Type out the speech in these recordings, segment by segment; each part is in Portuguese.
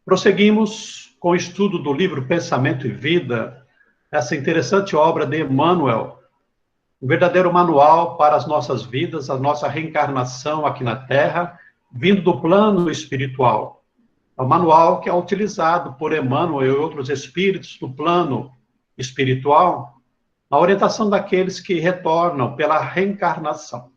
Prosseguimos com o estudo do livro Pensamento e Vida, essa interessante obra de Emmanuel, um verdadeiro manual para as nossas vidas, a nossa reencarnação aqui na Terra, vindo do plano espiritual. É um manual que é utilizado por Emmanuel e outros espíritos do plano espiritual, na orientação daqueles que retornam pela reencarnação.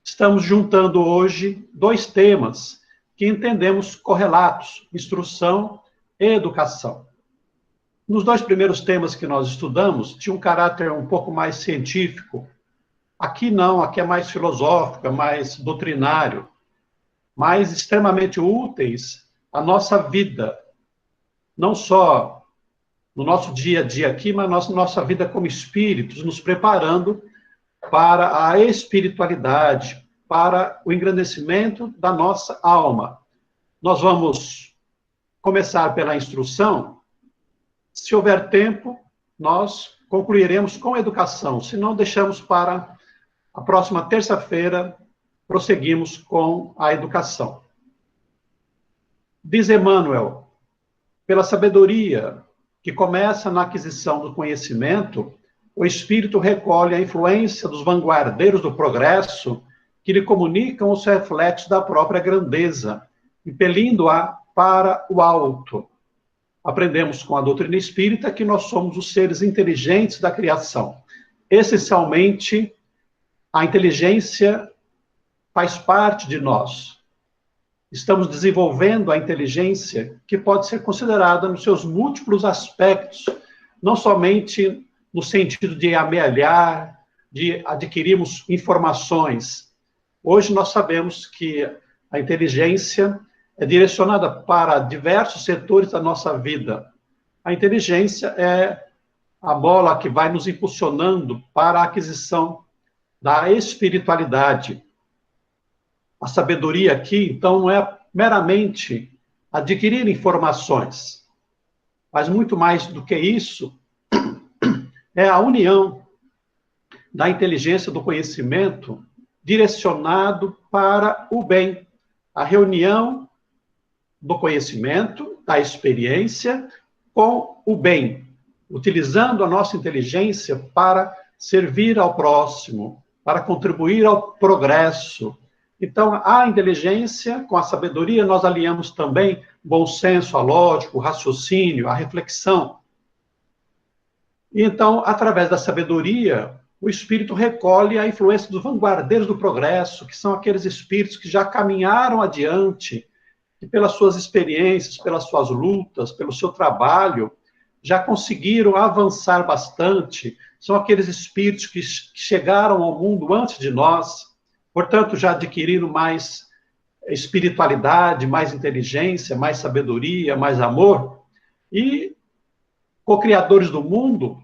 Estamos juntando hoje dois temas que entendemos correlatos, instrução e educação. Nos dois primeiros temas que nós estudamos, tinha um caráter um pouco mais científico. Aqui não, aqui é mais filosófico, é mais doutrinário, mas extremamente úteis à nossa vida. Não só no nosso dia a dia aqui, mas na nossa vida como espíritos, nos preparando para a espiritualidade, para o engrandecimento da nossa alma. Nós vamos começar pela instrução. Se houver tempo, nós concluiremos com a educação. Se não, deixamos para a próxima terça-feira, prosseguimos com a educação. Diz Emmanuel, pela sabedoria que começa na aquisição do conhecimento, o espírito recolhe a influência dos vanguardeiros do progresso que lhe comunicam os reflexos da própria grandeza, impelindo-a para o alto. Aprendemos com a doutrina espírita que nós somos os seres inteligentes da criação. Essencialmente, a inteligência faz parte de nós. Estamos desenvolvendo a inteligência que pode ser considerada nos seus múltiplos aspectos, não somente no sentido de amealhar, de adquirirmos informações. Hoje nós sabemos que a inteligência é direcionada para diversos setores da nossa vida. A inteligência é a bola que vai nos impulsionando para a aquisição da espiritualidade. A sabedoria aqui, então, não é meramente adquirir informações, mas muito mais do que isso, é a união da inteligência, do conhecimento, direcionado para o bem. A reunião do conhecimento, da experiência, com o bem, utilizando a nossa inteligência para servir ao próximo, para contribuir ao progresso. Então, a inteligência, com a sabedoria, nós aliamos também bom senso, a lógica, o raciocínio, a reflexão. E então, através da sabedoria, o espírito recolhe a influência dos vanguardeiros do progresso, que são aqueles espíritos que já caminharam adiante, que pelas suas experiências, pelas suas lutas, pelo seu trabalho, já conseguiram avançar bastante. São aqueles espíritos que chegaram ao mundo antes de nós, portanto, já adquiriram mais espiritualidade, mais inteligência, mais sabedoria, mais amor, e co-criadores do mundo,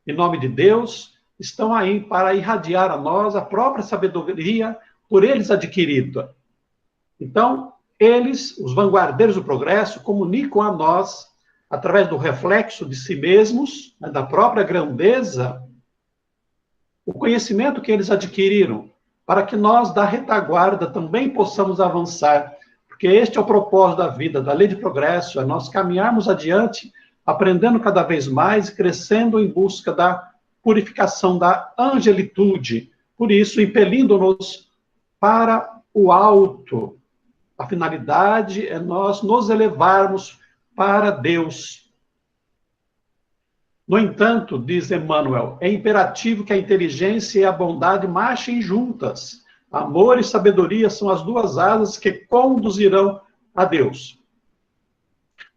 em nome de Deus, estão aí para irradiar a nós a própria sabedoria por eles adquirida. Então, eles, os vanguardeiros do progresso, comunicam a nós, através do reflexo de si mesmos, né, da própria grandeza, o conhecimento que eles adquiriram, para que nós, da retaguarda, também possamos avançar, porque este é o propósito da vida, da lei de progresso, é nós caminharmos adiante, aprendendo cada vez mais, crescendo em busca da purificação da angelitude, por isso, impelindo-nos para o alto. A finalidade é nós nos elevarmos para Deus. No entanto, diz Emmanuel, é imperativo que a inteligência e a bondade marchem juntas. Amor e sabedoria são as duas asas que conduzirão a Deus.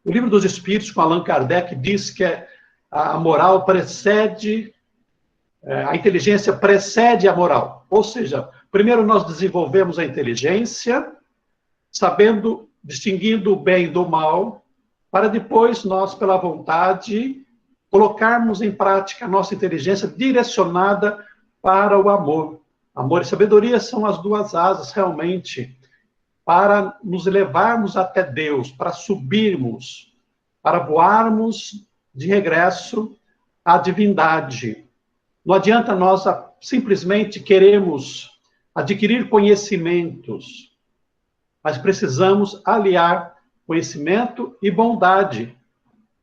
O Livro dos Espíritos, com Allan Kardec, diz que a moral precede, a inteligência precede a moral. Ou seja, primeiro nós desenvolvemos a inteligência, sabendo, distinguindo o bem do mal, para depois nós, pela vontade, colocarmos em prática a nossa inteligência direcionada para o amor. Amor e sabedoria são as duas asas, realmente, para nos elevarmos até Deus, para subirmos, para voarmos de regresso à divindade. Não adianta nós simplesmente queremos adquirir conhecimentos, mas precisamos aliar conhecimento e bondade,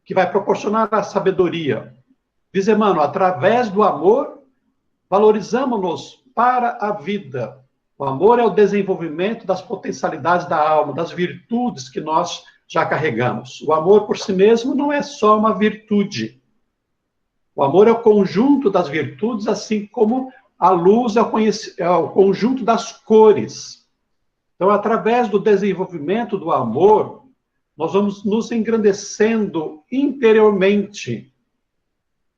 que vai proporcionar a sabedoria. Diz Emmanuel, através do amor, valorizamos-nos para a vida. O amor é o desenvolvimento das potencialidades da alma, das virtudes que nós já carregamos. O amor por si mesmo não é só uma virtude. O amor é o conjunto das virtudes, assim como a luz é o conjunto das cores. Então, através do desenvolvimento do amor, nós vamos nos engrandecendo interiormente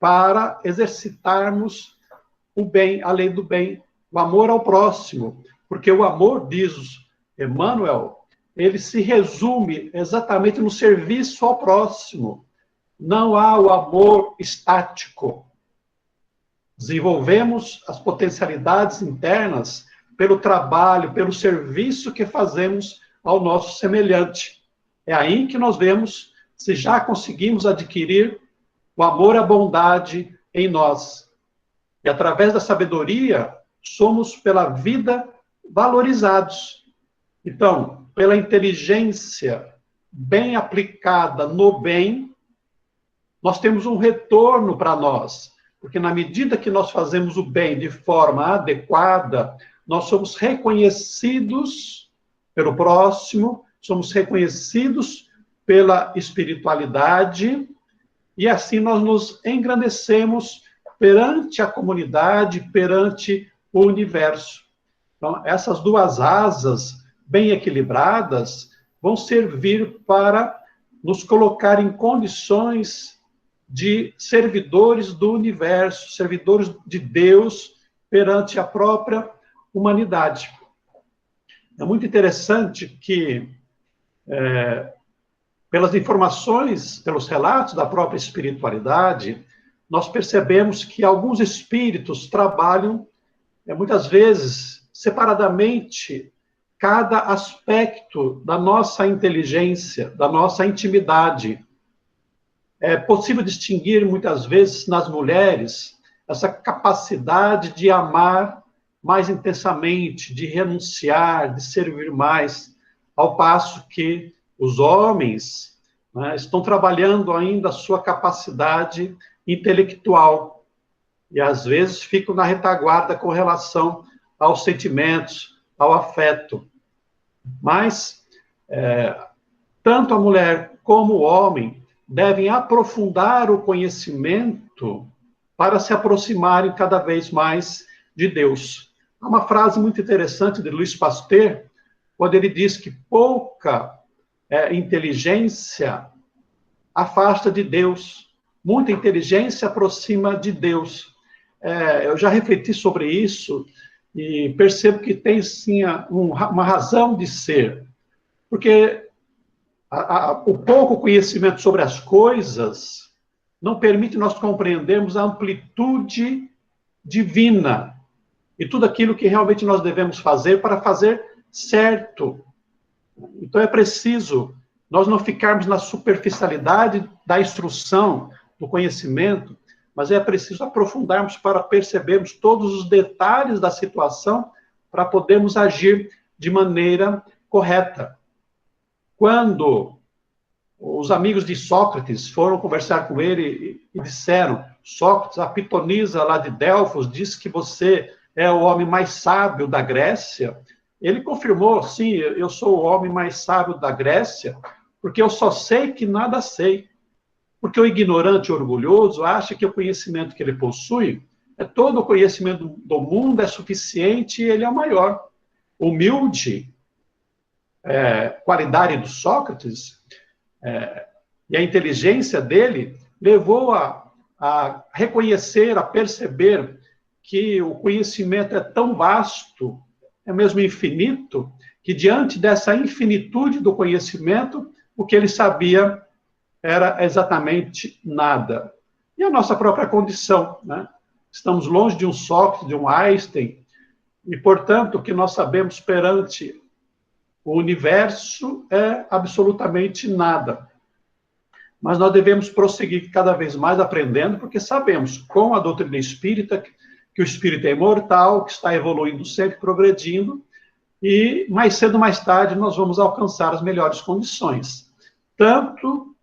para exercitarmos o bem, a lei do bem, o amor ao próximo. Porque o amor, diz Emmanuel, ele se resume exatamente no serviço ao próximo. Não há o amor estático. Desenvolvemos as potencialidades internas pelo trabalho, pelo serviço que fazemos ao nosso semelhante. É aí que nós vemos se já conseguimos adquirir o amor e a bondade em nós. E através da sabedoria, somos pela vida valorizados. Então, pela inteligência bem aplicada no bem, nós temos um retorno para nós. Porque na medida que nós fazemos o bem de forma adequada, nós somos reconhecidos pelo próximo, somos reconhecidos pela espiritualidade, e assim nós nos engrandecemos perante a comunidade, perante o universo. Então, essas duas asas bem equilibradas vão servir para nos colocar em condições de servidores do universo, servidores de Deus perante a própria humanidade. É muito interessante que, pelas informações, pelos relatos da própria espiritualidade, nós percebemos que alguns espíritos trabalham, muitas vezes, separadamente, cada aspecto da nossa inteligência, da nossa intimidade. É possível distinguir, muitas vezes, nas mulheres, essa capacidade de amar mais intensamente, de renunciar, de servir mais, ao passo que os homens, né, estão trabalhando ainda a sua capacidade intelectual e, às vezes, ficam na retaguarda com relação aos sentimentos, ao afeto. Mas, tanto a mulher como o homem devem aprofundar o conhecimento para se aproximarem cada vez mais de Deus. Há uma frase muito interessante de Louis Pasteur, quando ele diz que pouca inteligência afasta de Deus, muita inteligência aproxima de Deus. Eu já refleti sobre isso e percebo que tem, sim, uma razão de ser, porque o pouco conhecimento sobre as coisas não permite nós compreendermos a amplitude divina e tudo aquilo que realmente nós devemos fazer para fazer certo. Então é preciso nós não ficarmos na superficialidade da instrução, do conhecimento, mas é preciso aprofundarmos para percebermos todos os detalhes da situação para podermos agir de maneira correta. Quando os amigos de Sócrates foram conversar com ele e disseram: Sócrates, a pitonisa lá de Delfos diz que você é o homem mais sábio da Grécia. Ele confirmou: sim, eu sou o homem mais sábio da Grécia, porque eu só sei que nada sei. Porque o ignorante e orgulhoso acha que o conhecimento que ele possui, todo o conhecimento do mundo é suficiente e ele é o maior. Humilde, qualidade do Sócrates, e a inteligência dele levou a reconhecer, a perceber que o conhecimento é tão vasto, é mesmo infinito, que diante dessa infinitude do conhecimento, o que ele sabia era exatamente nada. E a nossa própria condição, né? Estamos longe de um Sócrates, de um Einstein, e, portanto, o que nós sabemos perante o universo é absolutamente nada. Mas nós devemos prosseguir cada vez mais aprendendo, porque sabemos, com a doutrina espírita, que o espírito é imortal, que está evoluindo sempre, progredindo, e mais cedo ou mais tarde nós vamos alcançar as melhores condições. tanto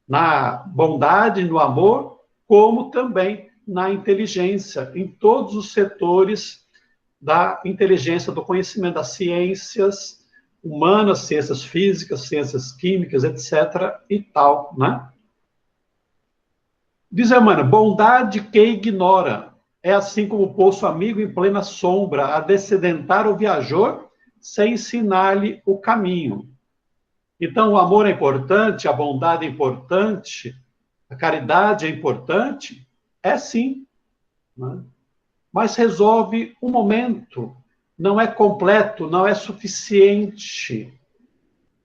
na bondade, no amor, como também na inteligência, em todos os setores da inteligência, do conhecimento das ciências humanas, ciências físicas, ciências químicas, etc. e tal, né? Diz Emmanuel, bondade que ignora, é assim como o poço amigo em plena sombra, a descedentar o viajor, sem ensinar-lhe o caminho. Então, o amor é importante, a bondade é importante, a caridade é importante? É sim, né? Mas resolve um momento, não é completo, não é suficiente,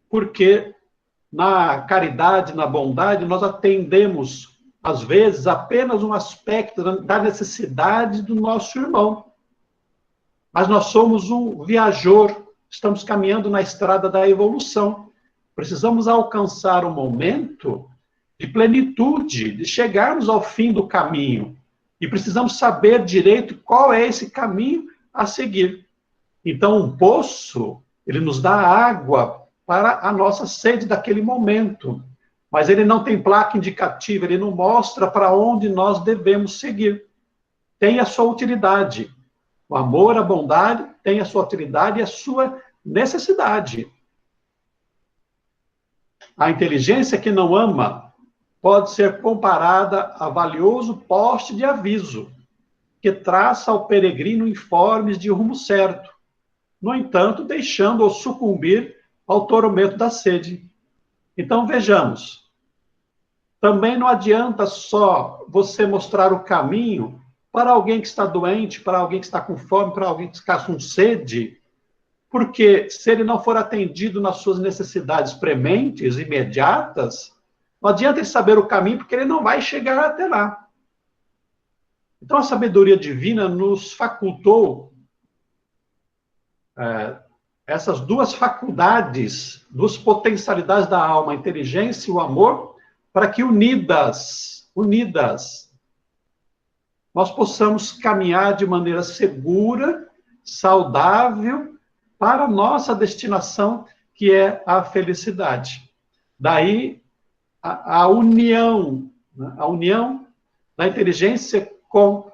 porque na caridade, na bondade, nós atendemos, às vezes, apenas um aspecto da necessidade do nosso irmão. Mas nós somos um viajor, estamos caminhando na estrada da evolução. Precisamos alcançar um momento de plenitude, de chegarmos ao fim do caminho. E precisamos saber direito qual é esse caminho a seguir. Então, um poço, ele nos dá água para a nossa sede daquele momento. Mas ele não tem placa indicativa, ele não mostra para onde nós devemos seguir. Tem a sua utilidade. O amor, a bondade, tem a sua utilidade e a sua necessidade. A inteligência que não ama pode ser comparada a valioso poste de aviso, que traça ao peregrino informes de rumo certo, no entanto, deixando-o sucumbir ao tormento da sede. Então, vejamos, também não adianta só você mostrar o caminho para alguém que está doente, para alguém que está com fome, para alguém que está com sede, porque se ele não for atendido nas suas necessidades prementes, imediatas, não adianta ele saber o caminho, porque ele não vai chegar até lá. Então, a sabedoria divina nos facultou essas duas faculdades, duas potencialidades da alma, a inteligência e o amor, para que unidas, nós possamos caminhar de maneira segura, saudável, para a nossa destinação, que é a felicidade. Daí, a união, né? A união da inteligência com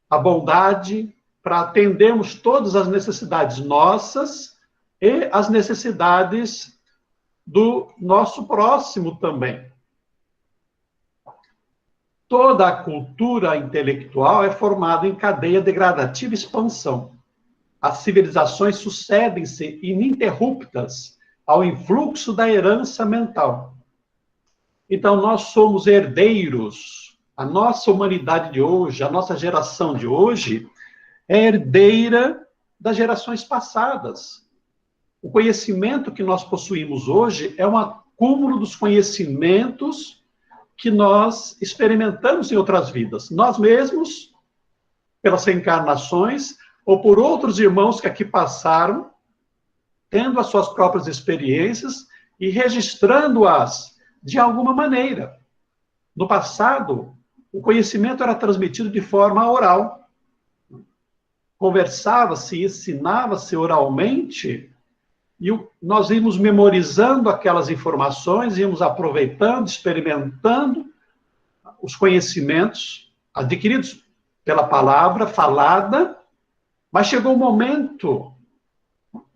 a bondade, para atendermos todas as necessidades nossas e as necessidades do nosso próximo também. Toda a cultura intelectual é formada em cadeia degradativa e expansão. As civilizações sucedem-se ininterruptas ao influxo da herança mental. Então, nós somos herdeiros. A nossa humanidade de hoje, a nossa geração de hoje, é herdeira das gerações passadas. O conhecimento que nós possuímos hoje é um acúmulo dos conhecimentos que nós experimentamos em outras vidas. Nós mesmos, pelas reencarnações, ou por outros irmãos que aqui passaram, tendo as suas próprias experiências e registrando-as de alguma maneira. No passado, o conhecimento era transmitido de forma oral. Conversava-se, ensinava-se oralmente, e nós íamos memorizando aquelas informações, íamos aproveitando, experimentando os conhecimentos adquiridos pela palavra falada, mas chegou um momento,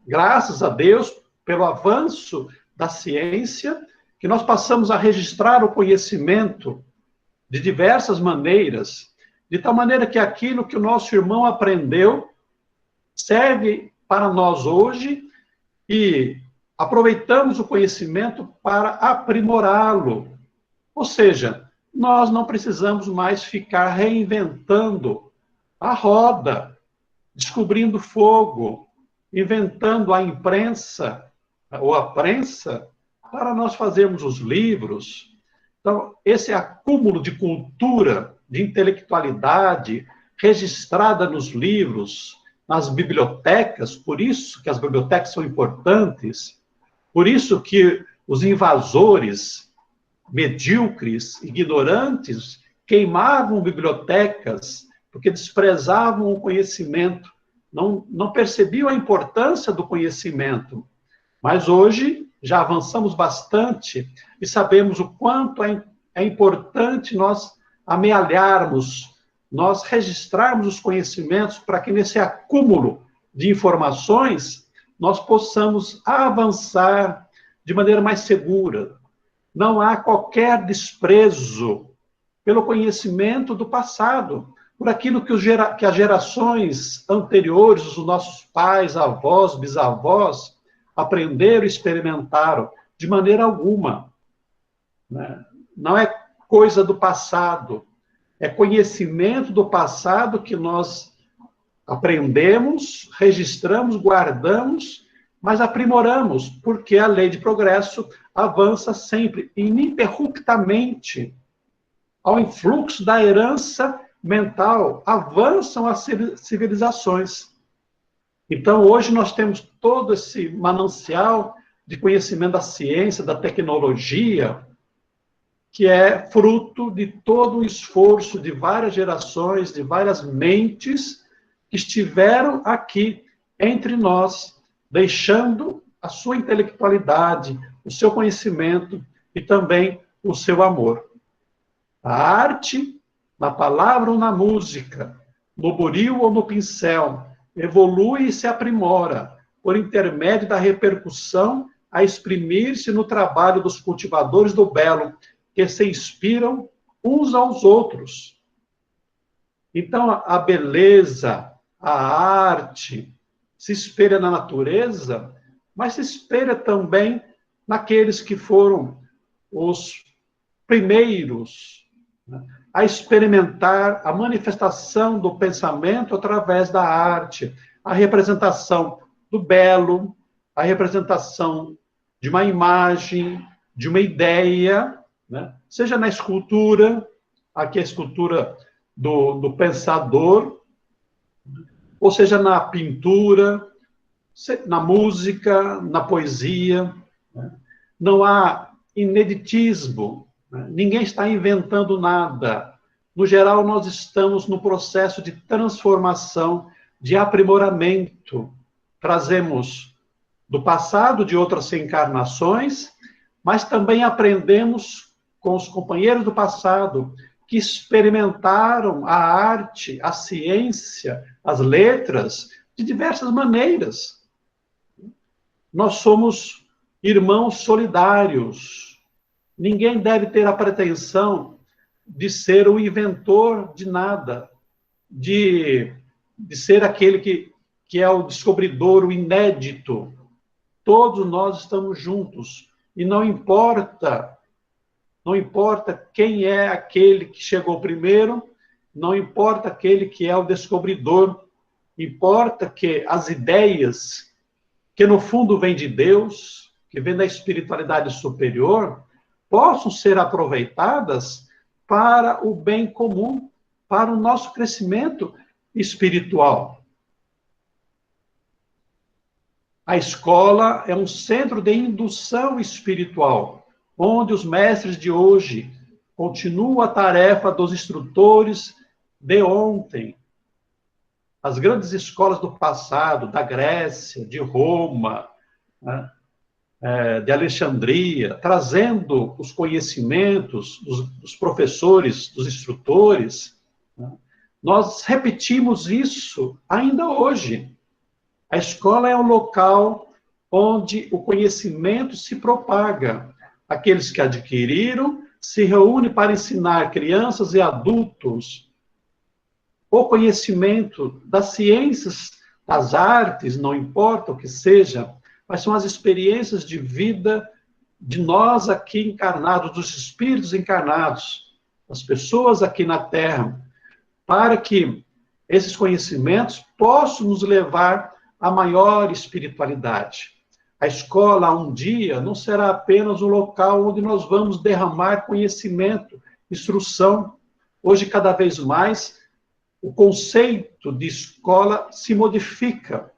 graças a Deus, pelo avanço da ciência, que nós passamos a registrar o conhecimento de diversas maneiras, de tal maneira que aquilo que o nosso irmão aprendeu serve para nós hoje e aproveitamos o conhecimento para aprimorá-lo. Ou seja, nós não precisamos mais ficar reinventando a roda, descobrindo fogo, inventando a imprensa ou a prensa para nós fazermos os livros. Então, esse acúmulo de cultura, de intelectualidade registrada nos livros, nas bibliotecas, por isso que as bibliotecas são importantes, por isso que os invasores medíocres, ignorantes, queimavam bibliotecas, porque desprezavam o conhecimento, não percebiam a importância do conhecimento. Mas hoje, já avançamos bastante e sabemos o quanto é importante nós amealharmos, nós registrarmos os conhecimentos para que nesse acúmulo de informações nós possamos avançar de maneira mais segura. Não há qualquer desprezo pelo conhecimento do passado, por aquilo que as gerações anteriores, os nossos pais, avós, bisavós, aprenderam e experimentaram, de maneira alguma. Né? Não é coisa do passado, é conhecimento do passado que nós aprendemos, registramos, guardamos, mas aprimoramos, porque a lei de progresso avança sempre, ininterruptamente, ao influxo da herança mental, avançam as civilizações. Então, hoje nós temos todo esse manancial de conhecimento da ciência, da tecnologia, que é fruto de todo o esforço de várias gerações, de várias mentes que estiveram aqui entre nós, deixando a sua intelectualidade, o seu conhecimento e também o seu amor. A arte, na palavra ou na música, no buril ou no pincel, evolui e se aprimora, por intermédio da repercussão, a exprimir-se no trabalho dos cultivadores do belo, que se inspiram uns aos outros. Então, a beleza, a arte, se espelha na natureza, mas se espelha também naqueles que foram os primeiros, né, a experimentar a manifestação do pensamento através da arte, a representação do belo, a representação de uma imagem, de uma ideia, né? Seja na escultura, aqui a escultura do pensador, ou seja na pintura, na música, na poesia. Né? Não há ineditismo, né? Ninguém está inventando nada. No geral, nós estamos no processo de transformação, de aprimoramento. Trazemos do passado, de outras encarnações, mas também aprendemos com os companheiros do passado, que experimentaram a arte, a ciência, as letras, de diversas maneiras. Nós somos irmãos solidários. Ninguém deve ter a pretensão de ser o inventor de nada, de ser aquele que é o descobridor, o inédito. Todos nós estamos juntos. E não importa quem é aquele que chegou primeiro, não importa aquele que é o descobridor, importa que as ideias, que no fundo vêm de Deus, que vêm da espiritualidade superior, possam ser aproveitadas para o bem comum, para o nosso crescimento espiritual. A escola é um centro de indução espiritual, onde os mestres de hoje continuam a tarefa dos instrutores de ontem. As grandes escolas do passado, da Grécia, de Roma, né, de Alexandria, trazendo os conhecimentos dos professores, dos instrutores, né, nós repetimos isso ainda hoje. A escola é um local onde o conhecimento se propaga. Aqueles que adquiriram se reúnem para ensinar crianças e adultos o conhecimento das ciências, das artes, não importa o que seja, mas são as experiências de vida de nós aqui encarnados, dos espíritos encarnados, das pessoas aqui na Terra, para que esses conhecimentos possam nos levar à maior espiritualidade. A escola, um dia, não será apenas um local onde nós vamos derramar conhecimento, instrução. Hoje, cada vez mais, o conceito de escola se modifica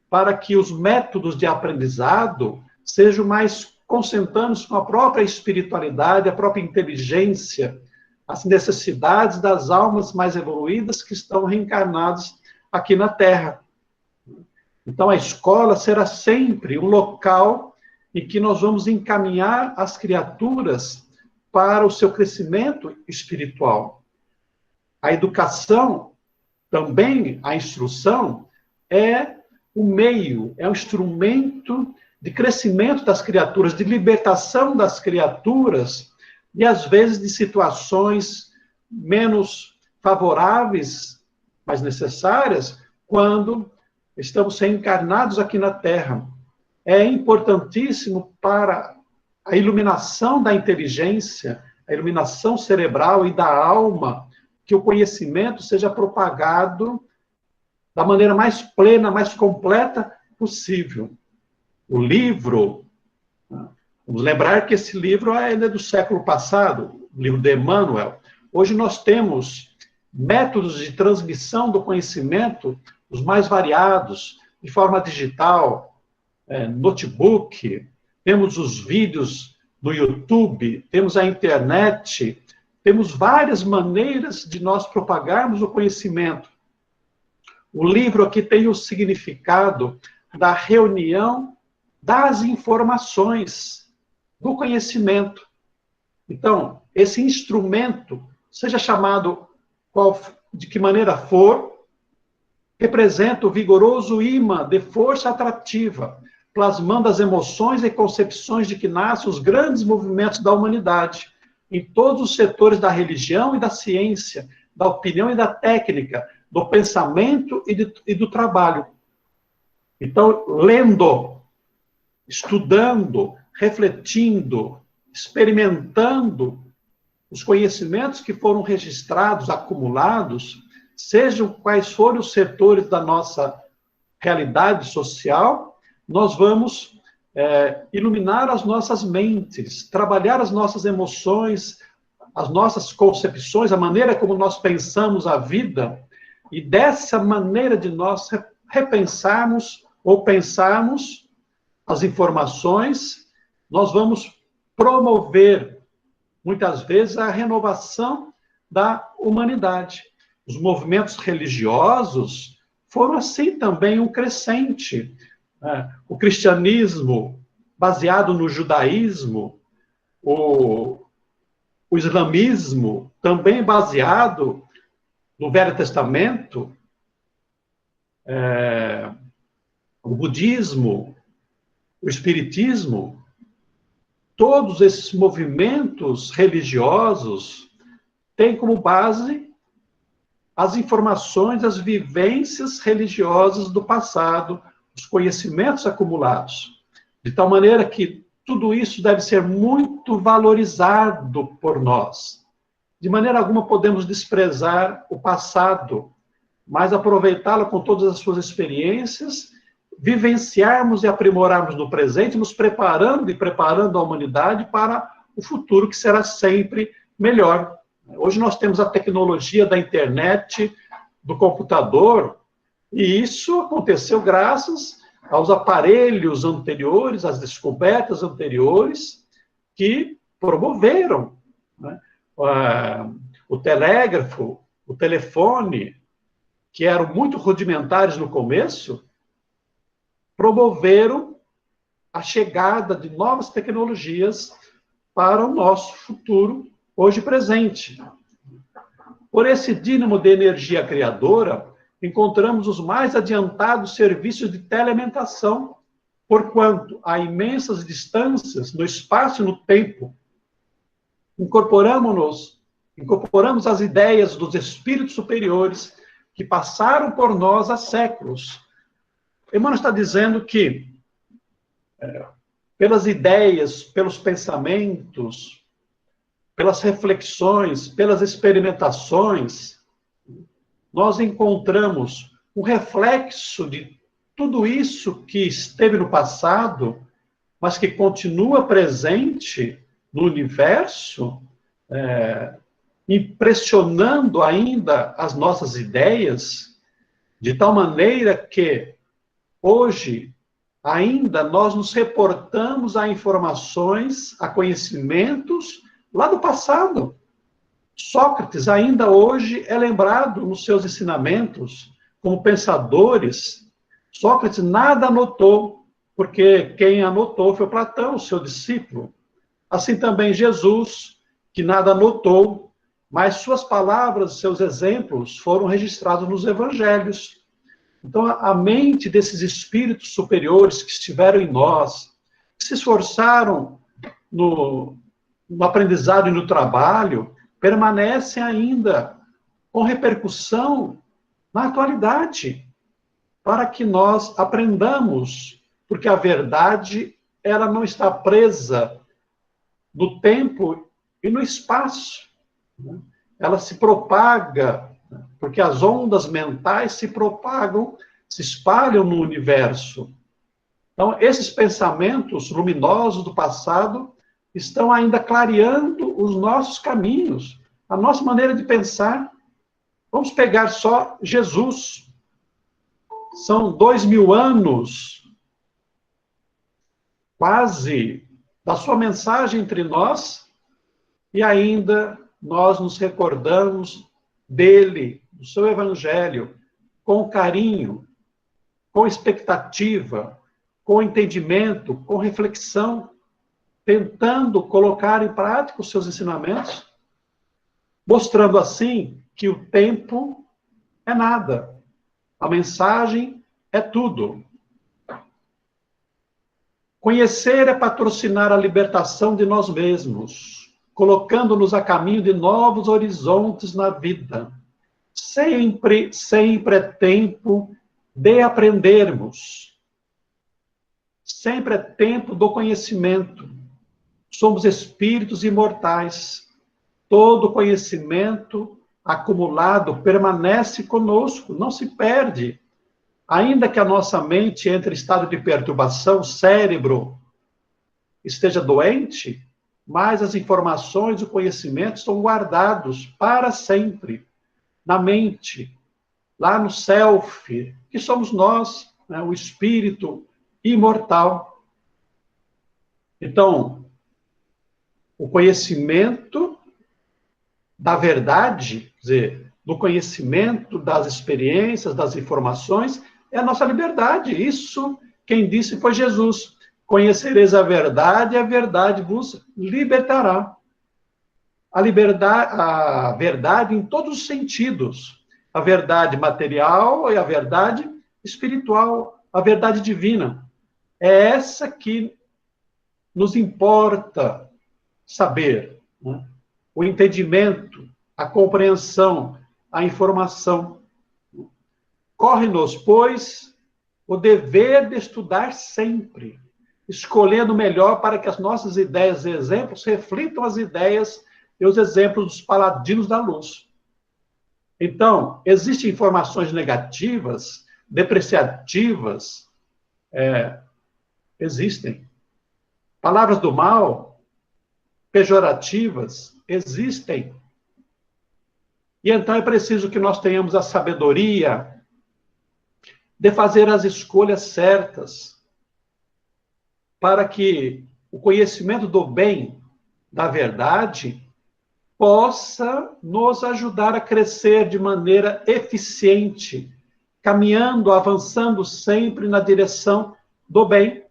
para que os métodos de aprendizado sejam mais consentâneos com a própria espiritualidade, a própria inteligência, as necessidades das almas mais evoluídas que estão reencarnadas aqui na Terra. Então, a escola será sempre um local em que nós vamos encaminhar as criaturas para o seu crescimento espiritual. A educação, também a instrução, é o meio, é o instrumento de crescimento das criaturas, de libertação das criaturas, e às vezes de situações menos favoráveis, mas necessárias, quando estamos reencarnados aqui na Terra. É importantíssimo para a iluminação da inteligência, a iluminação cerebral e da alma, que o conhecimento seja propagado da maneira mais plena, mais completa possível. O livro, vamos lembrar que esse livro ainda é do século passado, o livro de Emmanuel. Hoje nós temos métodos de transmissão do conhecimento os mais variados, de forma digital, notebook, temos os vídeos no YouTube, temos a internet, temos várias maneiras de nós propagarmos o conhecimento. O livro aqui tem o significado da reunião das informações, do conhecimento. Então, esse instrumento, seja chamado de que maneira for, representa o vigoroso imã de força atrativa, plasmando as emoções e concepções de que nascem os grandes movimentos da humanidade, em todos os setores da religião e da ciência, da opinião e da técnica, do pensamento e do trabalho. Então, lendo, estudando, refletindo, experimentando os conhecimentos que foram registrados, acumulados, sejam quais forem os setores da nossa realidade social, nós vamos iluminar as nossas mentes, trabalhar as nossas emoções, as nossas concepções, a maneira como nós pensamos a vida, e dessa maneira de nós repensarmos ou pensarmos as informações, nós vamos promover, muitas vezes, a renovação da humanidade. Os movimentos religiosos foram, assim, também um crescente. O cristianismo, baseado no judaísmo, o islamismo, também baseado no Velho Testamento, o budismo, o espiritismo, todos esses movimentos religiosos têm como base as informações, as vivências religiosas do passado, os conhecimentos acumulados. De tal maneira que tudo isso deve ser muito valorizado por nós. De maneira alguma podemos desprezar o passado, mas aproveitá-lo com todas as suas experiências, vivenciarmos e aprimorarmos no presente, nos preparando e preparando a humanidade para o futuro que será sempre melhor. Hoje nós temos a tecnologia da internet, do computador, e isso aconteceu graças aos aparelhos anteriores, às descobertas anteriores, que promoveram, né? O telégrafo, o telefone, que eram muito rudimentares no começo, promoveram a chegada de novas tecnologias para o nosso futuro, hoje presente. Por esse dínamo de energia criadora, encontramos os mais adiantados serviços de telealimentação, porquanto há imensas distâncias no espaço e no tempo. Incorporamos as ideias dos espíritos superiores que passaram por nós há séculos. Emmanuel está dizendo que, pelas ideias, pelos pensamentos, pelas reflexões, pelas experimentações, nós encontramos um reflexo de tudo isso que esteve no passado, mas que continua presente no universo, impressionando ainda as nossas ideias, de tal maneira que hoje ainda nós nos reportamos a informações, a conhecimentos lá do passado. Sócrates ainda hoje é lembrado nos seus ensinamentos como pensadores. Sócrates nada anotou, porque quem anotou foi Platão, seu discípulo. Assim também Jesus, que nada anotou, mas suas palavras, seus exemplos foram registrados nos evangelhos. Então, a mente desses espíritos superiores que estiveram em nós, que se esforçaram no aprendizado e no trabalho, permanecem ainda com repercussão na atualidade, para que nós aprendamos, porque a verdade, ela não está presa no tempo e no espaço, né? Ela se propaga, porque as ondas mentais se propagam, se espalham no universo. Então, esses pensamentos luminosos do passado estão ainda clareando os nossos caminhos, a nossa maneira de pensar. Vamos pegar só Jesus. São 2000 anos, quase, da sua mensagem entre nós, e ainda nós nos recordamos dele, do seu evangelho, com carinho, com expectativa, com entendimento, com reflexão, tentando colocar em prática os seus ensinamentos, mostrando assim que o tempo é nada, a mensagem é tudo. Conhecer é patrocinar a libertação de nós mesmos, colocando-nos a caminho de novos horizontes na vida. Sempre, sempre é tempo de aprendermos. Sempre é tempo do conhecimento. Somos espíritos imortais. Todo conhecimento acumulado permanece conosco, não se perde. Ainda que a nossa mente entre em estado de perturbação, o cérebro esteja doente, mas as informações, o conhecimento são guardados para sempre na mente, lá no self, que somos nós, né, o espírito imortal. Então, o conhecimento da verdade, quer dizer, do conhecimento, das experiências, das informações, é a nossa liberdade. Isso, quem disse foi Jesus. Conhecereis a verdade vos libertará. A verdade em todos os sentidos. A verdade material e a verdade espiritual, a verdade divina. É essa que nos importa saber, né? O entendimento, a compreensão, a informação. Corre-nos, pois, o dever de estudar sempre, escolhendo o melhor para que as nossas ideias e exemplos reflitam as ideias e os exemplos dos paladinos da luz. Então, existem informações negativas, depreciativas, existem. Palavras do mal, pejorativas, existem. E então é preciso que nós tenhamos a sabedoria de fazer as escolhas certas, para que o conhecimento do bem, da verdade, possa nos ajudar a crescer de maneira eficiente, caminhando, avançando sempre na direção do bem.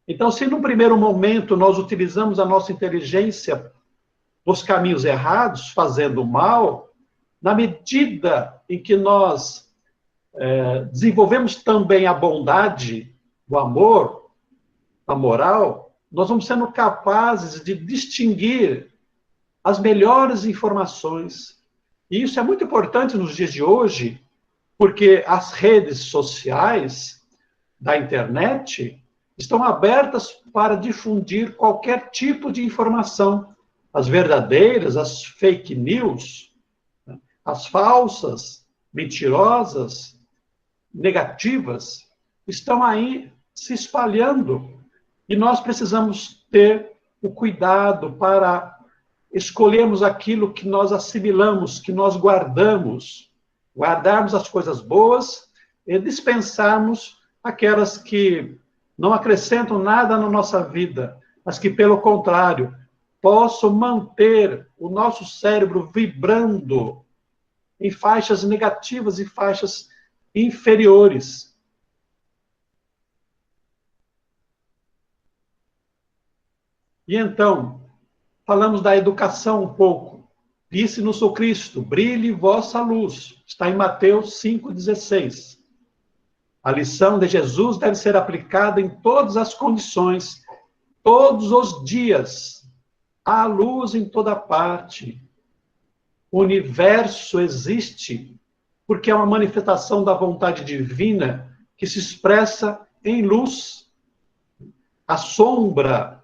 Então, se no primeiro momento nós utilizamos a nossa inteligência nos caminhos errados, fazendo mal, na medida em que nós desenvolvemos também a bondade, o amor, a moral, nós vamos sendo capazes de distinguir as melhores informações. E isso é muito importante nos dias de hoje, porque as redes sociais da internet estão abertas para difundir qualquer tipo de informação. As verdadeiras, as fake news, as falsas, mentirosas, negativas, estão aí se espalhando. E nós precisamos ter o cuidado para escolhermos aquilo que nós assimilamos, que nós guardamos, guardarmos as coisas boas e dispensarmos aquelas que não acrescentam nada na nossa vida, mas que, pelo contrário, possam manter o nosso cérebro vibrando em faixas negativas e faixas inferiores. E então, falamos da educação um pouco. Disse-nos o Cristo, brilhe vossa luz. Está em Mateus 5,16. A lição de Jesus deve ser aplicada em todas as condições, todos os dias. Há luz em toda parte. O universo existe porque é uma manifestação da vontade divina que se expressa em luz. A sombra,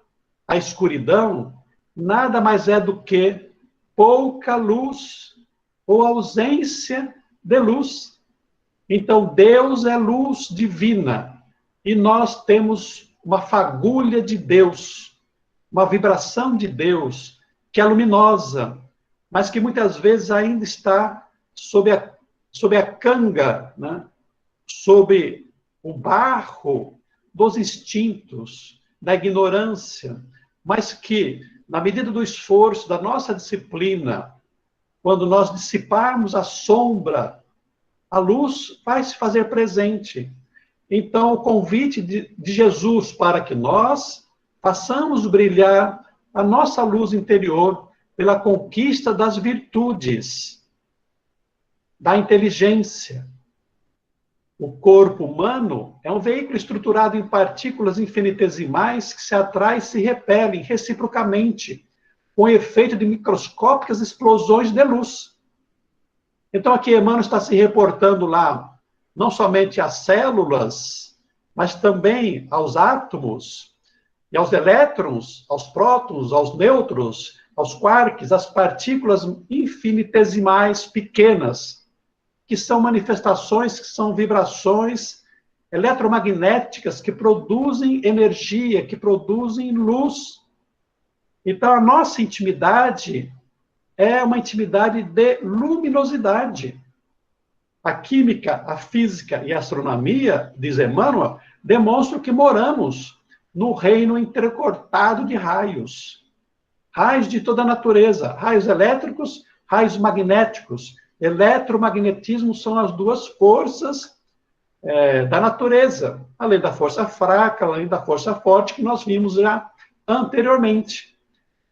a escuridão, nada mais é do que pouca luz ou ausência de luz. Então, Deus é luz divina e nós temos uma fagulha de Deus, uma vibração de Deus que é luminosa, mas que muitas vezes ainda está sob a canga, né? Sob o barro dos instintos, da ignorância, mas que, na medida do esforço, da nossa disciplina, quando nós dissiparmos a sombra, a luz vai se fazer presente. Então, o convite de Jesus para que nós façamos brilhar a nossa luz interior pela conquista das virtudes, da inteligência. O corpo humano é um veículo estruturado em partículas infinitesimais que se atraem e se repelem reciprocamente, com o efeito de microscópicas explosões de luz. Então, aqui Emmanuel está se reportando lá, não somente às células, mas também aos átomos, e aos elétrons, aos prótons, aos nêutrons, aos quarks, às partículas infinitesimais pequenas, que são manifestações, que são vibrações eletromagnéticas que produzem energia, que produzem luz. Então, a nossa intimidade é uma intimidade de luminosidade. A química, a física e a astronomia, diz Emmanuel, demonstram que moramos no reino entrecortado de raios. Raios de toda a natureza, raios elétricos, raios magnéticos. Eletromagnetismo são as duas forças da natureza, além da força fraca, além da força forte, que nós vimos já anteriormente.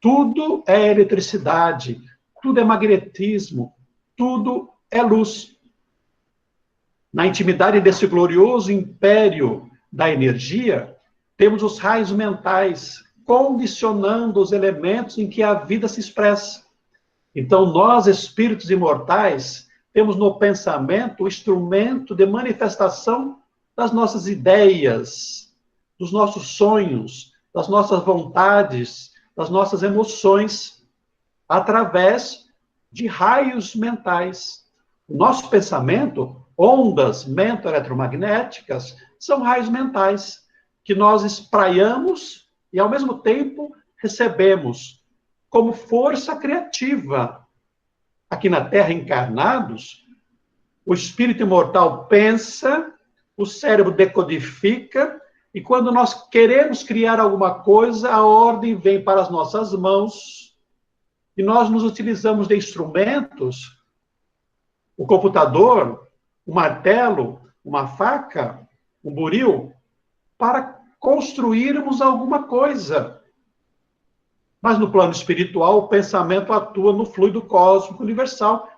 Tudo é eletricidade, tudo é magnetismo, tudo é luz. Na intimidade desse glorioso império da energia, temos os raios mentais, condicionando os elementos em que a vida se expressa. Então, nós, espíritos imortais, temos no pensamento o instrumento de manifestação das nossas ideias, dos nossos sonhos, das nossas vontades, das nossas emoções, através de raios mentais. O nosso pensamento, ondas mento-eletromagnéticas, são raios mentais, que nós espraiamos e, ao mesmo tempo, recebemos como força criativa. Aqui na Terra, encarnados, o espírito imortal pensa, o cérebro decodifica, e quando nós queremos criar alguma coisa, a ordem vem para as nossas mãos, e nós nos utilizamos de instrumentos, o computador, o martelo, uma faca, um buril, para construirmos alguma coisa. Mas no plano espiritual, o pensamento atua no fluido cósmico universal,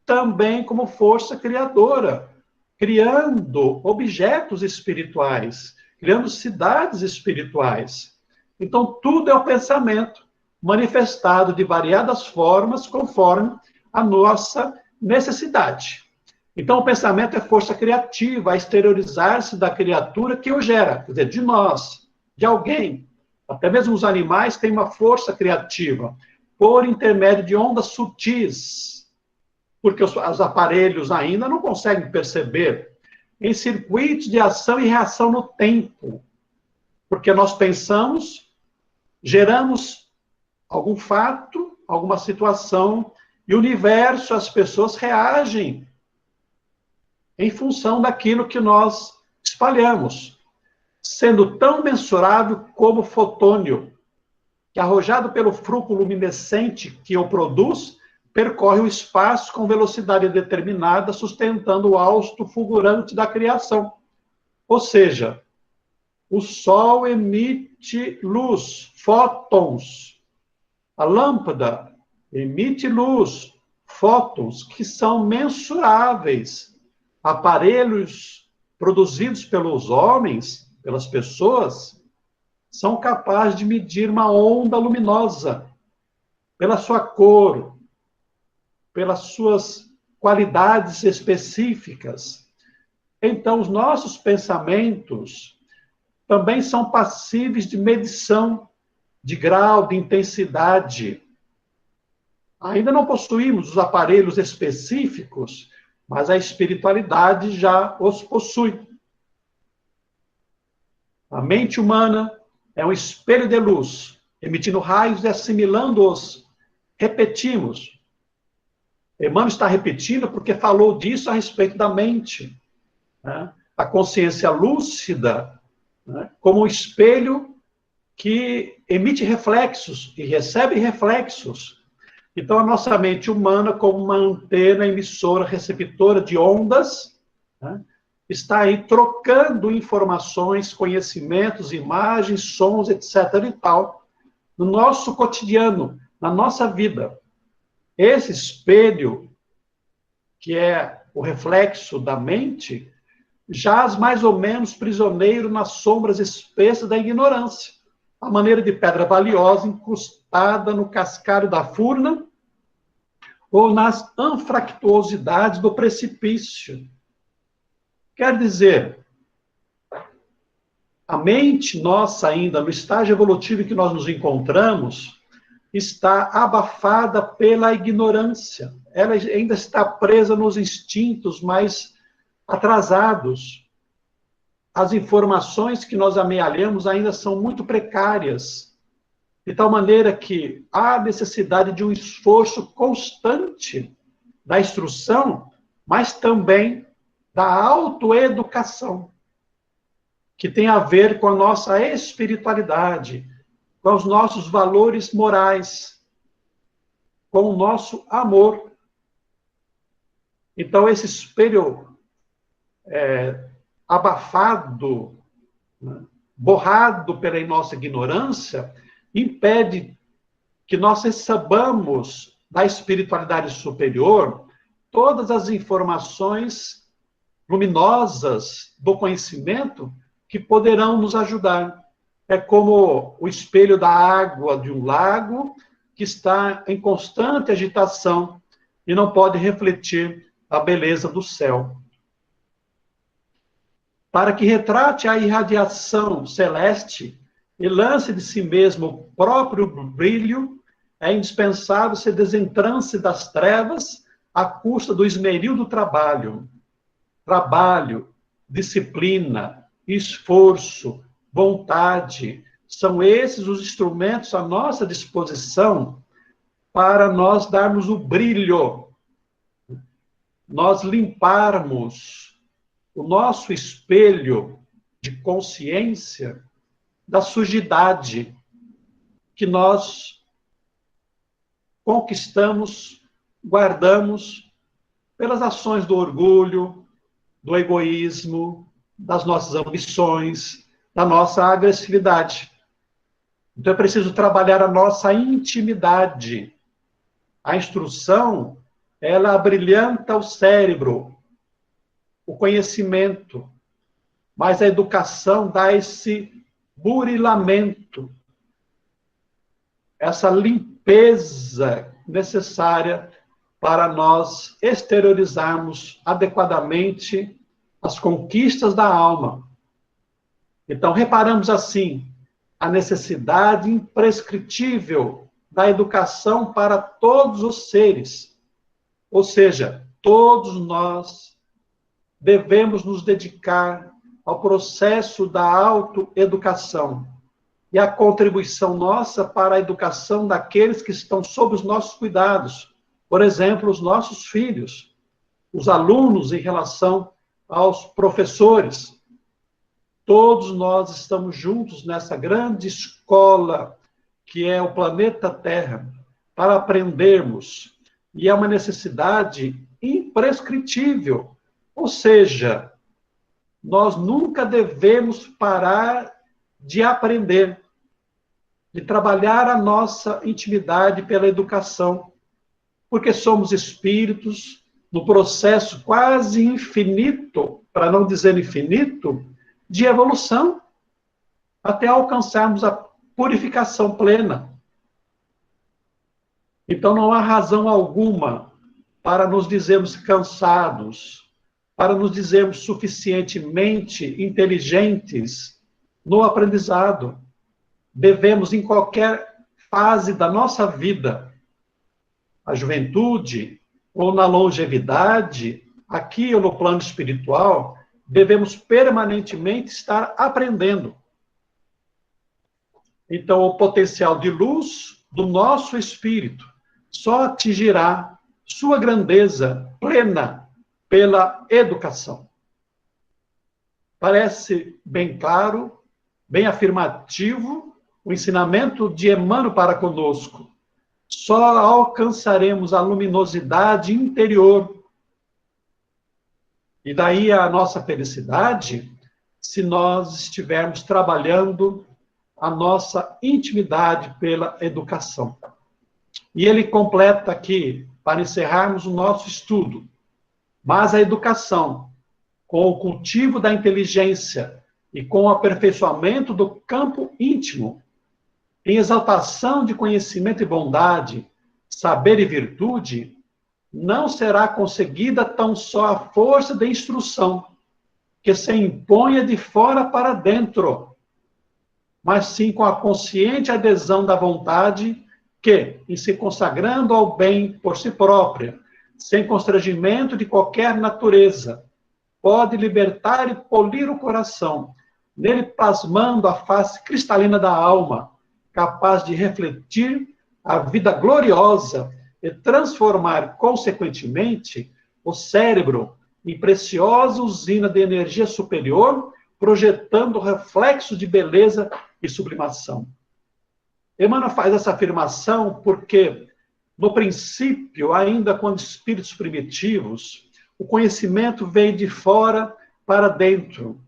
também como força criadora, criando objetos espirituais, criando cidades espirituais. Então, tudo é o pensamento, manifestado de variadas formas, conforme a nossa necessidade. Então, o pensamento é força criativa, a exteriorizar-se da criatura que o gera, quer dizer, de nós, de alguém. Até mesmo os animais têm uma força criativa, por intermédio de ondas sutis, porque os aparelhos ainda não conseguem perceber, em circuitos de ação e reação no tempo. Porque nós pensamos, geramos algum fato, alguma situação, e o universo, as pessoas reagem em função daquilo que nós espalhamos, sendo tão mensurável como o fotônio, que arrojado pelo fruto luminescente que o produz, percorre o espaço com velocidade determinada, sustentando o hausto fulgurante da criação. Ou seja, O Sol emite luz, fótons. A lâmpada emite luz, fótons, que são mensuráveis. Aparelhos produzidos pelos homens, pelas pessoas, são capazes de medir uma onda luminosa pela sua cor, pelas suas qualidades específicas. Então, os nossos pensamentos também são passíveis de medição, de grau, de intensidade. Ainda não possuímos os aparelhos específicos, mas a espiritualidade já os possui. A mente humana é um espelho de luz, emitindo raios e assimilando-os. Repetimos. Emmanuel está repetindo porque falou disso a respeito da mente. Né? A consciência lúcida, né? Como um espelho que emite reflexos e recebe reflexos. Então, a nossa mente humana, como uma antena emissora, receptora de ondas, né? Está aí trocando informações, conhecimentos, imagens, sons, etc. e tal, no nosso cotidiano, na nossa vida. Esse espelho, que é o reflexo da mente, jaz mais ou menos prisioneiro nas sombras espessas da ignorância, à maneira de pedra valiosa incrustada no cascalho da furna ou nas anfractuosidades do precipício. Quer dizer, a mente nossa ainda, no estágio evolutivo em que nós nos encontramos, está abafada pela ignorância. Ela ainda está presa nos instintos mais atrasados. As informações que nós amealhamos ainda são muito precárias, de tal maneira que há necessidade de um esforço constante da instrução, mas também da autoeducação, que tem a ver com a nossa espiritualidade, com os nossos valores morais, com o nosso amor. Então, esse espelho abafado, né, borrado pela nossa ignorância, impede que nós recebamos da espiritualidade superior todas as informações luminosas do conhecimento que poderão nos ajudar. É como o espelho da água de um lago que está em constante agitação e não pode refletir a beleza do céu. Para que retrate a irradiação celeste e lance de si mesmo o próprio brilho, é indispensável se desentrance das trevas à custa do esmeril do trabalho. Trabalho, disciplina, esforço, vontade, são esses os instrumentos à nossa disposição para nós darmos o brilho, nós limparmos o nosso espelho de consciência da sujidade que nós conquistamos, guardamos pelas ações do orgulho, do egoísmo, das nossas ambições, da nossa agressividade. Então é preciso trabalhar a nossa intimidade. A instrução, ela abrilhanta o cérebro, o conhecimento, mas a educação dá esse burilamento, essa limpeza necessária para nós exteriorizarmos adequadamente as conquistas da alma. Então, reparamos assim a necessidade imprescritível da educação para todos os seres. Ou seja, todos nós devemos nos dedicar ao processo da autoeducação e a contribuição nossa para a educação daqueles que estão sob os nossos cuidados. Por exemplo, os nossos filhos, os alunos em relação aos professores. Todos nós estamos juntos nessa grande escola que é o planeta Terra para aprendermos. E é uma necessidade imprescritível. Ou seja, nós nunca devemos parar de aprender, de trabalhar a nossa intimidade pela educação, porque somos espíritos no processo quase infinito, para não dizer infinito, de evolução, até alcançarmos a purificação plena. Então não há razão alguma para nos dizermos cansados, para nos dizermos suficientemente inteligentes no aprendizado. Devemos, em qualquer fase da nossa vida, a juventude ou na longevidade, aqui ou no plano espiritual, devemos permanentemente estar aprendendo. Então, o potencial de luz do nosso espírito só atingirá sua grandeza plena pela educação. Parece bem claro, bem afirmativo, o ensinamento de Emmanuel para conosco. Só alcançaremos a luminosidade interior. E daí a nossa felicidade, se nós estivermos trabalhando a nossa intimidade pela educação. E ele completa aqui, para encerrarmos o nosso estudo, mas a educação, com o cultivo da inteligência e com o aperfeiçoamento do campo íntimo, em exaltação de conhecimento e bondade, saber e virtude, não será conseguida tão só a força da instrução, que se imponha de fora para dentro, mas sim com a consciente adesão da vontade que, em se consagrando ao bem por si própria, sem constrangimento de qualquer natureza, pode libertar e polir o coração, nele plasmando a face cristalina da alma, capaz de refletir a vida gloriosa e transformar, consequentemente, o cérebro em preciosa usina de energia superior, projetando reflexo de beleza e sublimação. Emmanuel faz essa afirmação porque, no princípio, ainda quando espíritos primitivos, o conhecimento vem de fora para dentro.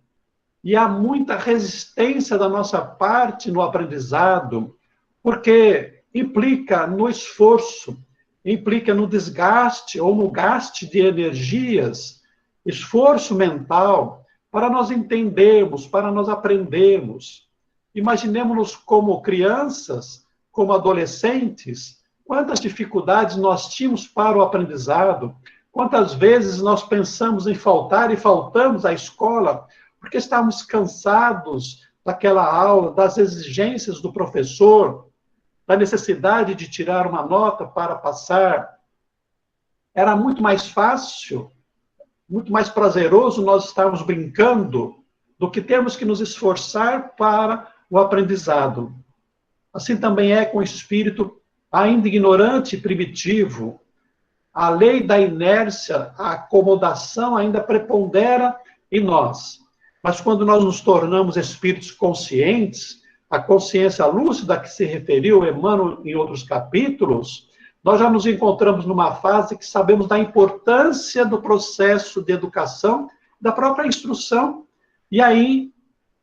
E há muita resistência da nossa parte no aprendizado, porque implica no esforço, implica no desgaste ou no gasto de energias, esforço mental, para nós entendermos, para nós aprendermos. Imaginemos-nos como crianças, como adolescentes, quantas dificuldades nós tínhamos para o aprendizado, quantas vezes nós pensamos em faltar e faltamos à escola, porque estávamos cansados daquela aula, das exigências do professor, da necessidade de tirar uma nota para passar. Era muito mais fácil, muito mais prazeroso nós estarmos brincando do que termos que nos esforçar para o aprendizado. Assim também é com o espírito ainda ignorante e primitivo. A lei da inércia, a acomodação ainda prepondera em nós. Mas quando nós nos tornamos espíritos conscientes, a consciência lúcida a que se referiu Emmanuel em outros capítulos, nós já nos encontramos numa fase que sabemos da importância do processo de educação, da própria instrução, e aí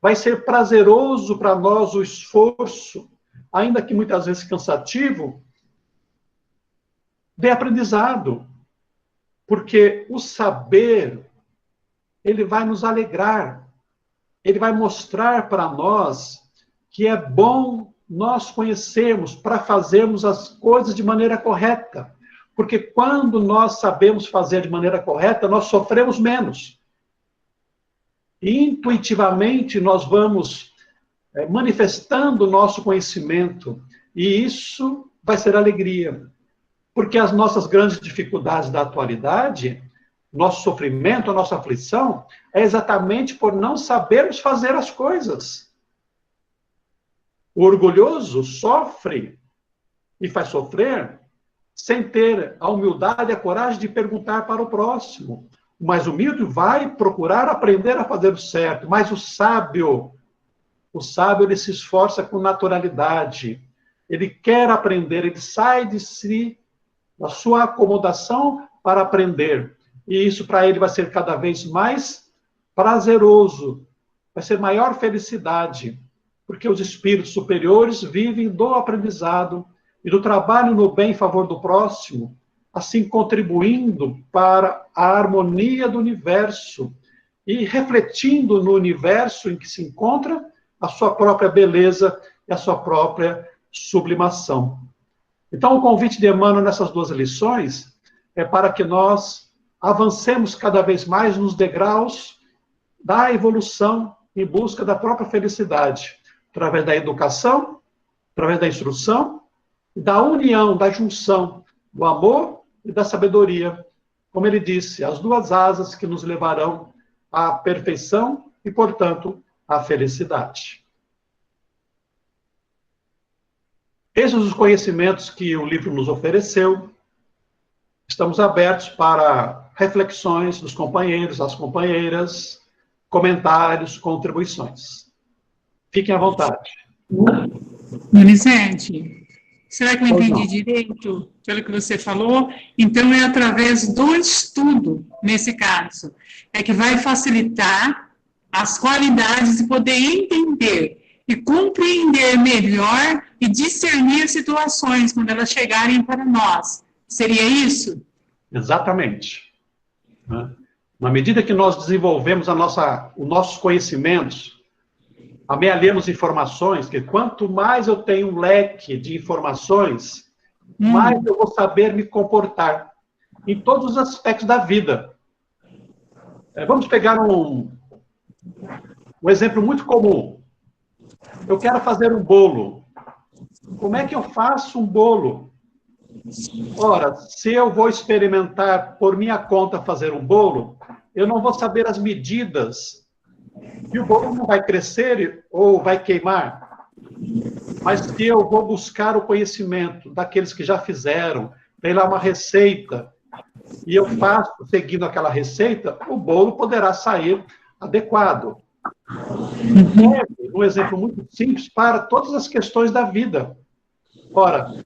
vai ser prazeroso para nós o esforço, ainda que muitas vezes cansativo, de aprendizado, porque o saber, ele vai nos alegrar, ele vai mostrar para nós que é bom nós conhecermos para fazermos as coisas de maneira correta. Porque quando nós sabemos fazer de maneira correta, nós sofremos menos. E intuitivamente nós vamos manifestando o nosso conhecimento. E isso vai ser alegria. Porque as nossas grandes dificuldades da atualidade, nosso sofrimento, a nossa aflição, é exatamente por não sabermos fazer as coisas. O orgulhoso sofre e faz sofrer sem ter a humildade e a coragem de perguntar para o próximo. O mais humilde vai procurar aprender a fazer o certo, mas o sábio ele se esforça com naturalidade. Ele quer aprender, ele sai de si, da sua acomodação para aprender. E isso para ele vai ser cada vez mais prazeroso, vai ser maior felicidade, porque os espíritos superiores vivem do aprendizado e do trabalho no bem em favor do próximo, assim contribuindo para a harmonia do universo e refletindo no universo em que se encontra a sua própria beleza e a sua própria sublimação. Então, o convite de Emmanuel nessas duas lições é para que nós avancemos cada vez mais nos degraus da evolução em busca da própria felicidade, através da educação, através da instrução, da união, da junção, do amor e da sabedoria. Como ele disse, as duas asas que nos levarão à perfeição e, portanto, à felicidade. Esses são os conhecimentos que o livro nos ofereceu. Estamos abertos para reflexões dos companheiros, das companheiras, comentários, contribuições. Fiquem à vontade. Donizete, será que eu entendi direito pelo que você falou? Então, é através do estudo, nesse caso, é que vai facilitar as qualidades de poder entender e compreender melhor e discernir situações quando elas chegarem para nós. Seria isso? Exatamente. Na medida que nós desenvolvemos os nossos conhecimentos, amealhamos informações, que quanto mais eu tenho um leque de informações, mais eu vou saber me comportar em todos os aspectos da vida. Vamos pegar um exemplo muito comum. Eu quero fazer um bolo. Como é que eu faço um bolo? Ora, se eu vou experimentar por minha conta fazer um bolo, eu não vou saber as medidas e o bolo não vai crescer ou vai queimar. Mas se eu vou buscar o conhecimento daqueles que já fizeram, tem lá uma receita, e eu faço seguindo aquela receita, o bolo poderá sair adequado. Um exemplo muito simples para todas as questões da vida. Ora,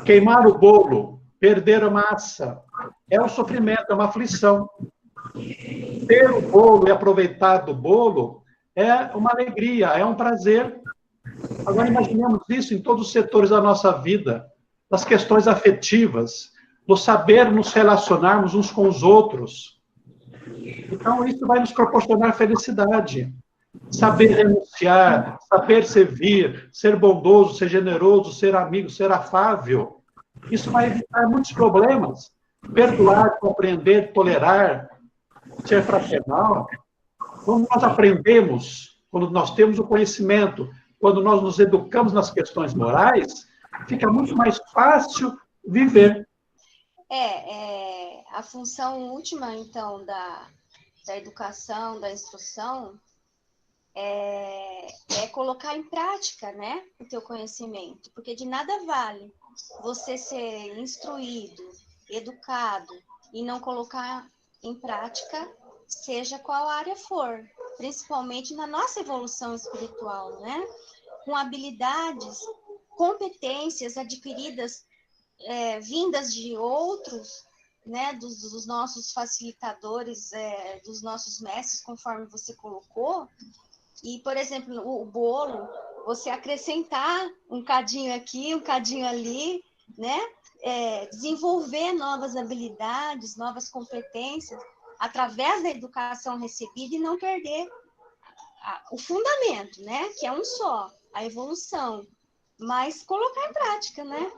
queimar o bolo, perder a massa, é um sofrimento, é uma aflição. Ter o bolo e aproveitar do bolo é uma alegria, é um prazer. Agora imaginemos isso em todos os setores da nossa vida, das questões afetivas, no saber nos relacionarmos uns com os outros. Então, isso vai nos proporcionar felicidade. Saber renunciar, saber servir, ser bondoso, ser generoso, ser amigo, ser afável. Isso vai evitar muitos problemas. Perdoar, compreender, tolerar, ser fraternal. Quando nós aprendemos, quando nós temos o conhecimento, quando nós nos educamos nas questões morais, fica muito mais fácil viver. A função última, então, da educação, da instrução, é colocar em prática, né, o teu conhecimento, porque de nada vale você ser instruído, educado e não colocar em prática, seja qual área for, principalmente na nossa evolução espiritual, né, com habilidades, competências adquiridas, vindas de outros, né, dos nossos facilitadores, dos nossos mestres, conforme você colocou. E, por exemplo, o bolo, você acrescentar um cadinho aqui, um cadinho ali, né? Desenvolver novas habilidades, novas competências, através da educação recebida e não perder o fundamento, né? Que é um só, a evolução. Mas colocar em prática, né?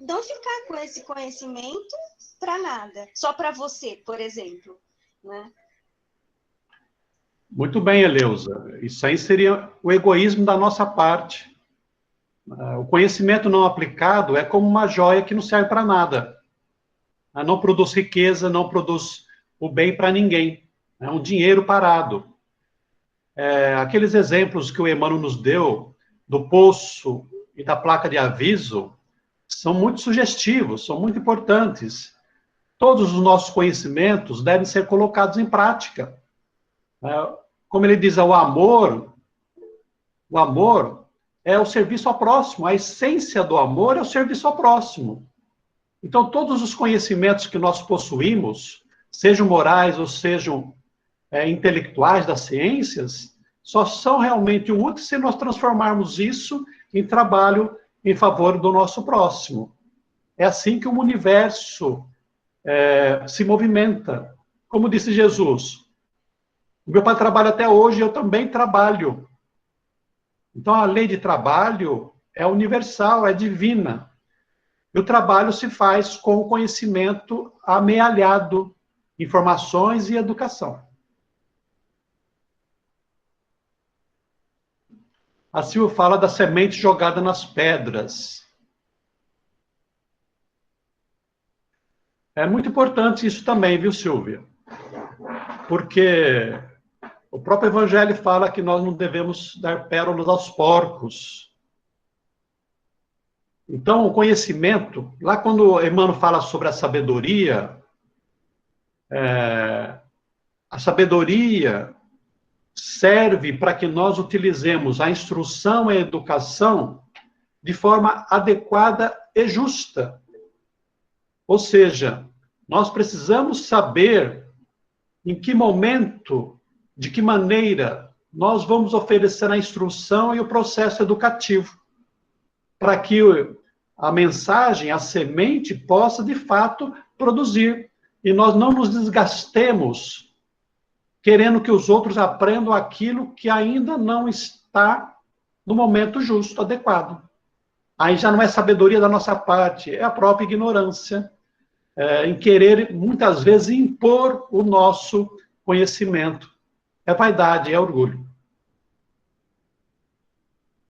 Não ficar com esse conhecimento para nada, só para você, por exemplo, né? Muito bem, Eleusa. Isso aí seria o egoísmo da nossa parte. O conhecimento não aplicado é como uma joia que não serve para nada. Não produz riqueza, não produz o bem para ninguém. É um dinheiro parado. Aqueles exemplos que o Emmanuel nos deu, do poço e da placa de aviso, são muito sugestivos, são muito importantes. Todos os nossos conhecimentos devem ser colocados em prática. Como ele diz, o amor é o serviço ao próximo, a essência do amor é o serviço ao próximo. Então, todos os conhecimentos que nós possuímos, sejam morais ou sejam intelectuais das ciências, só são realmente úteis se nós transformarmos isso em trabalho em favor do nosso próximo. É assim que o universo se movimenta. Como disse Jesus, o meu pai trabalha até hoje, eu também trabalho. Então, a lei de trabalho é universal, é divina. E o trabalho se faz com o conhecimento amealhado, informações e educação. A Silvia fala da semente jogada nas pedras. É muito importante isso também, viu, Silvia? Porque o próprio Evangelho fala que nós não devemos dar pérolas aos porcos. Então, o conhecimento, lá quando Emmanuel fala sobre a sabedoria serve para que nós utilizemos a instrução e a educação de forma adequada e justa. Ou seja, nós precisamos saber em que momento, de que maneira nós vamos oferecer a instrução e o processo educativo, para que a mensagem, a semente, possa, de fato, produzir. E nós não nos desgastemos querendo que os outros aprendam aquilo que ainda não está no momento justo, adequado. Aí já não é sabedoria da nossa parte, é a própria ignorância, em querer, muitas vezes, impor o nosso conhecimento. É vaidade, é orgulho.